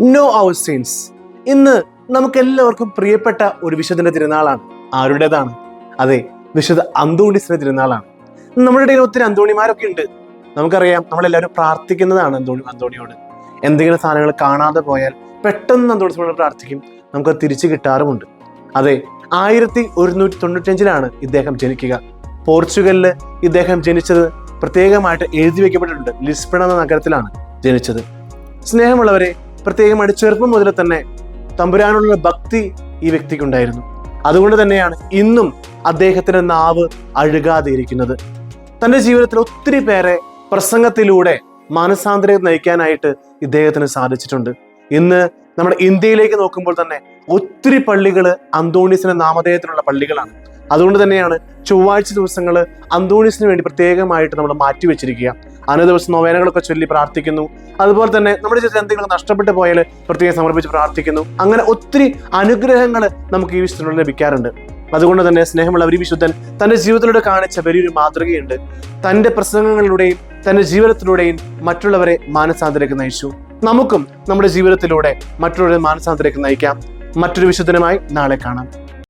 No അവർ since. ഇന്ന് നമുക്കെല്ലാവർക്കും പ്രിയപ്പെട്ട ഒരു വിശുദ്ധന്റെ തിരുനാളാണ്. ആരുടേതാണ്? അതെ, വിശുദ്ധ അന്തോണീസിന്റെ തിരുനാളാണ്. നമ്മുടെ ഇടയിൽ ഒത്തിരി അന്തോണിമാരൊക്കെ ഉണ്ട്. നമുക്കറിയാം, നമ്മളെല്ലാവരും പ്രാർത്ഥിക്കുന്നതാണ് അന്തോണിയോട്. എന്തെങ്കിലും സാധനങ്ങൾ കാണാതെ പോയാൽ പെട്ടെന്ന് അന്തോണീസിനോട് പ്രാർത്ഥിക്കും, നമുക്കത് തിരിച്ചു കിട്ടാറുമുണ്ട്. അതെ, 1195 ഇദ്ദേഹം ജനിക്കുക. പോർച്ചുഗലില് ഇദ്ദേഹം ജനിച്ചത് പ്രത്യേകമായിട്ട് എഴുതി വെക്കപ്പെട്ടിട്ടുണ്ട്. ലിസ്ബൺ എന്ന നഗരത്തിലാണ് ജനിച്ചത്. സ്നേഹമുള്ളവരെ, പ്രത്യേകമായിട്ട് ചെറുപ്പം മുതൽ തന്നെ തമ്പുരാനുള്ള ഭക്തി ഈ വ്യക്തിക്കുണ്ടായിരുന്നു. അതുകൊണ്ട് തന്നെയാണ് ഇന്നും അദ്ദേഹത്തിന്റെ നാവ് അഴുകാതെ ഇരിക്കുന്നത്. തന്റെ ജീവിതത്തിൽ ഒത്തിരി പേരെ പ്രസംഗത്തിലൂടെ മാനസാന്തരം നയിക്കാനായിട്ട് ഇദ്ദേഹത്തിന് സാധിച്ചിട്ടുണ്ട്. ഇന്ന് നമ്മുടെ ഇന്ത്യയിലേക്ക് നോക്കുമ്പോൾ തന്നെ ഒത്തിരി പള്ളികൾ അന്തോണീസിന്റെ നാമധേയത്തിലുള്ള പള്ളികളാണ്. അതുകൊണ്ട് തന്നെയാണ് ചൊവ്വാഴ്ച ദിവസങ്ങൾ അന്തോണീസിന് വേണ്ടി പ്രത്യേകമായിട്ട് നമ്മൾ മാറ്റിവെച്ചിരിക്കുക. അന്നേ ദിവസം നൊവേനകളൊക്കെ ചൊല്ലി പ്രാർത്ഥിക്കുന്നു. അതുപോലെ തന്നെ നമ്മുടെ ജീവിതത്തിൽ എന്തെങ്കിലും നഷ്ടപ്പെട്ടു പോയാൽ പ്രത്യേകം സമർപ്പിച്ച് പ്രാർത്ഥിക്കുന്നു. അങ്ങനെ ഒത്തിരി അനുഗ്രഹങ്ങൾ നമുക്ക് ഈ വിശുദ്ധനോട് ലഭിക്കാറുണ്ട്. അതുകൊണ്ട് തന്നെ സ്നേഹമുള്ള ഈ വിശുദ്ധൻ തന്റെ ജീവിതത്തിലൂടെ കാണിച്ച വലിയൊരു മാതൃകയുണ്ട്. തന്റെ പ്രസംഗങ്ങളിലൂടെയും തന്റെ ജീവിതത്തിലൂടെയും മറ്റുള്ളവരെ മാനസാന്തരത്തിലേക്ക് നയിച്ചു. നമുക്കും നമ്മുടെ ജീവിതത്തിലൂടെ മറ്റുള്ളവരെ മാനസാന്തരത്തിലേക്ക് നയിക്കാം. മറ്റൊരു വിശുദ്ധനുമായി നാളെ കാണാം.